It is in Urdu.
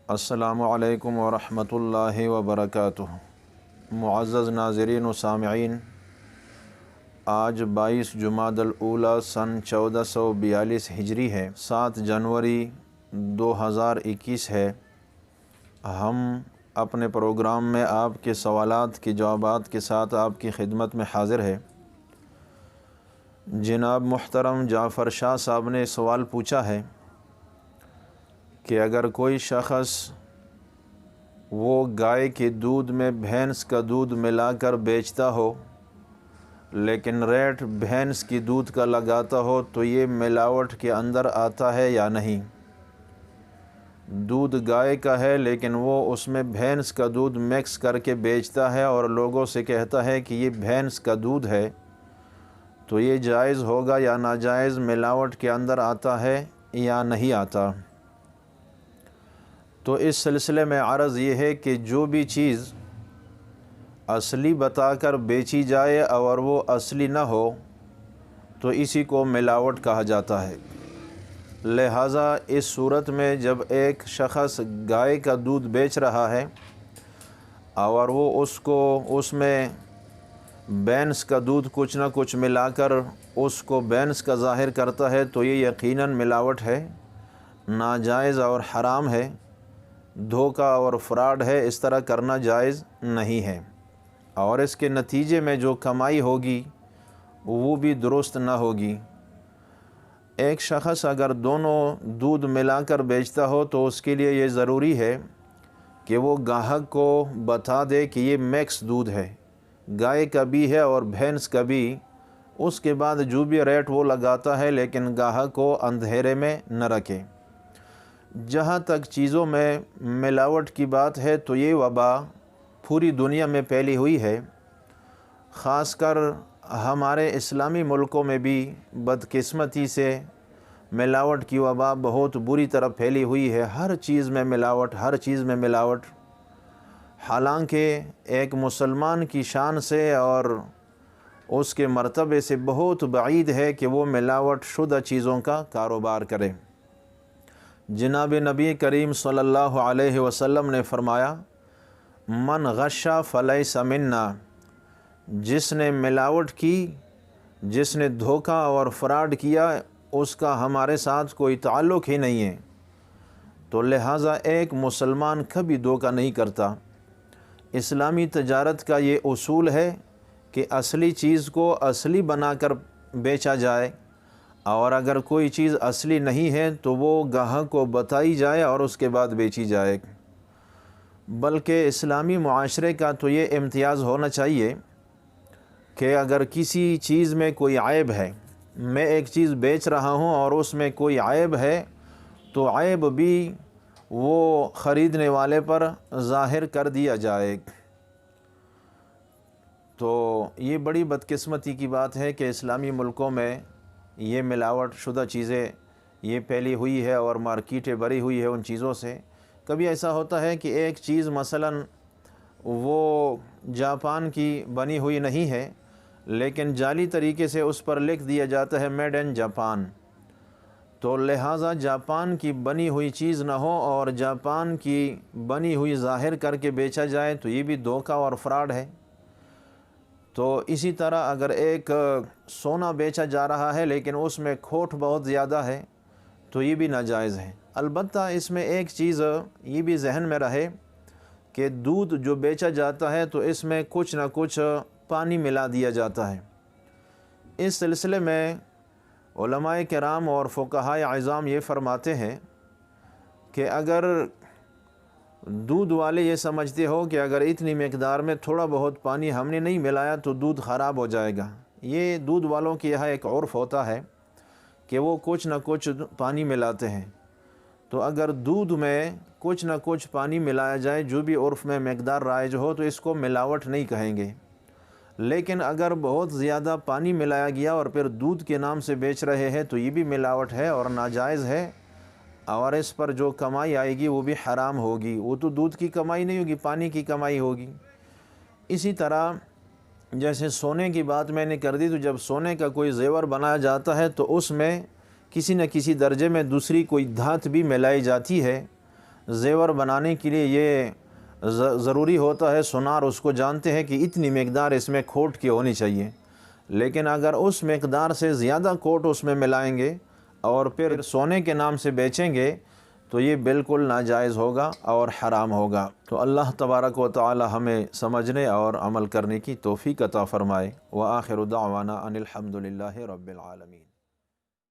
السلام علیکم ورحمۃ اللہ وبرکاتہ۔ معزز ناظرین و سامعین، آج 22 جمادی الاولیٰ سن 1442 ہجری ہے، 7 جنوری 2021 ہے۔ ہم اپنے پروگرام میں آپ کے سوالات کے جوابات کے ساتھ آپ کی خدمت میں حاضر ہے۔ جناب محترم جعفر شاہ صاحب نے سوال پوچھا ہے کہ اگر کوئی شخص وہ گائے کے دودھ میں بھینس کا دودھ ملا کر بیچتا ہو لیکن ریٹ بھینس کی دودھ کا لگاتا ہو تو یہ ملاوٹ کے اندر آتا ہے یا نہیں؟ دودھ گائے کا ہے لیکن وہ اس میں بھینس کا دودھ مکس کر کے بیچتا ہے اور لوگوں سے کہتا ہے کہ یہ بھینس کا دودھ ہے، تو یہ جائز ہوگا یا ناجائز؟ ملاوٹ کے اندر آتا ہے یا نہیں آتا؟ تو اس سلسلے میں عرض یہ ہے کہ جو بھی چیز اصلی بتا کر بیچی جائے اور وہ اصلی نہ ہو تو اسی کو ملاوٹ کہا جاتا ہے۔ لہٰذا اس صورت میں جب ایک شخص گائے کا دودھ بیچ رہا ہے اور وہ اس میں بھینس کا دودھ کچھ نہ کچھ ملا کر اس کو بھینس کا ظاہر کرتا ہے تو یہ یقیناً ملاوٹ ہے، ناجائز اور حرام ہے، دھوکہ اور فراڈ ہے، اس طرح کرنا جائز نہیں ہے، اور اس کے نتیجے میں جو کمائی ہوگی وہ بھی درست نہ ہوگی۔ ایک شخص اگر دونوں دودھ ملا کر بیچتا ہو تو اس کے لیے یہ ضروری ہے کہ وہ گاہک کو بتا دے کہ یہ مکس دودھ ہے، گائے کا بھی ہے اور بھینس کا بھی۔ اس کے بعد جو بھی ریٹ وہ لگاتا ہے لیکن گاہک کو اندھیرے میں نہ رکھے۔ جہاں تک چیزوں میں ملاوٹ کی بات ہے تو یہ وبا پوری دنیا میں پھیلی ہوئی ہے، خاص کر ہمارے اسلامی ملکوں میں بھی بدقسمتی سے ملاوٹ کی وبا بہت بری طرح پھیلی ہوئی ہے۔ ہر چیز میں ملاوٹ، ہر چیز میں ملاوٹ، حالانکہ ایک مسلمان کی شان سے اور اس کے مرتبے سے بہت بعید ہے کہ وہ ملاوٹ شدہ چیزوں کا کاروبار کرے۔ جناب نبی کریم صلی اللہ علیہ وسلم نے فرمایا، من غش فلیس منا، جس نے ملاوٹ کی، جس نے دھوکہ اور فراڈ کیا، اس کا ہمارے ساتھ کوئی تعلق ہی نہیں ہے۔ تو لہٰذا ایک مسلمان کبھی دھوکہ نہیں کرتا۔ اسلامی تجارت کا یہ اصول ہے کہ اصلی چیز کو اصلی بنا کر بیچا جائے، اور اگر کوئی چیز اصلی نہیں ہے تو وہ گاہک کو بتائی جائے اور اس کے بعد بیچی جائے۔ بلکہ اسلامی معاشرے کا تو یہ امتیاز ہونا چاہیے کہ اگر کسی چیز میں کوئی عیب ہے، میں ایک چیز بیچ رہا ہوں اور اس میں کوئی عیب ہے تو عیب بھی وہ خریدنے والے پر ظاہر کر دیا جائے۔ تو یہ بڑی بدقسمتی کی بات ہے کہ اسلامی ملکوں میں یہ ملاوٹ شدہ چیزیں یہ پھیلی ہوئی ہے اور مارکیٹیں بھری ہوئی ہے ان چیزوں سے۔ کبھی ایسا ہوتا ہے کہ ایک چیز مثلاً وہ جاپان کی بنی ہوئی نہیں ہے لیکن جعلی طریقے سے اس پر لکھ دیا جاتا ہے میڈ ان جاپان، تو لہٰذا جاپان کی بنی ہوئی چیز نہ ہو اور جاپان کی بنی ہوئی ظاہر کر کے بیچا جائے تو یہ بھی دھوکہ اور فراڈ ہے۔ تو اسی طرح اگر ایک سونا بیچا جا رہا ہے لیکن اس میں کھوٹ بہت زیادہ ہے تو یہ بھی ناجائز ہے۔ البتہ اس میں ایک چیز یہ بھی ذہن میں رہے کہ دودھ جو بیچا جاتا ہے تو اس میں کچھ نہ کچھ پانی ملا دیا جاتا ہے۔ اس سلسلے میں علماء کرام اور فقہائے اعظام یہ فرماتے ہیں کہ اگر دودھ والے یہ سمجھتے ہو کہ اگر اتنی مقدار میں تھوڑا بہت پانی ہم نے نہیں ملایا تو دودھ خراب ہو جائے گا، یہ دودھ والوں کے یہاں ایک عرف ہوتا ہے کہ وہ کچھ نہ کچھ پانی ملاتے ہیں۔ تو اگر دودھ میں کچھ نہ کچھ پانی ملایا جائے، جو بھی عرف میں مقدار رائج ہو، تو اس کو ملاوٹ نہیں کہیں گے۔ لیکن اگر بہت زیادہ پانی ملایا گیا اور پھر دودھ کے نام سے بیچ رہے ہیں تو یہ بھی ملاوٹ ہے اور ناجائز ہے، اور اس پر جو کمائی آئے گی وہ بھی حرام ہوگی۔ وہ تو دودھ کی کمائی نہیں ہوگی، پانی کی کمائی ہوگی۔ اسی طرح جیسے سونے کی بات میں نے کر دی، تو جب سونے کا کوئی زیور بنایا جاتا ہے تو اس میں کسی نہ کسی درجے میں دوسری کوئی دھات بھی ملائی جاتی ہے زیور بنانے کے لیے یہ ضروری ہوتا ہے، سونار اس کو جانتے ہیں کہ اتنی مقدار اس میں کھوٹ کی ہونی چاہیے، لیکن اگر اس مقدار سے زیادہ کھوٹ اس میں ملائیں گے اور پھر سونے کے نام سے بیچیں گے تو یہ بالکل ناجائز ہوگا اور حرام ہوگا۔ تو اللہ تبارک و تعالی ہمیں سمجھنے اور عمل کرنے کی توفیق عطا فرمائے۔ وآخر دعوانا ان الحمد للہ رب العالمین۔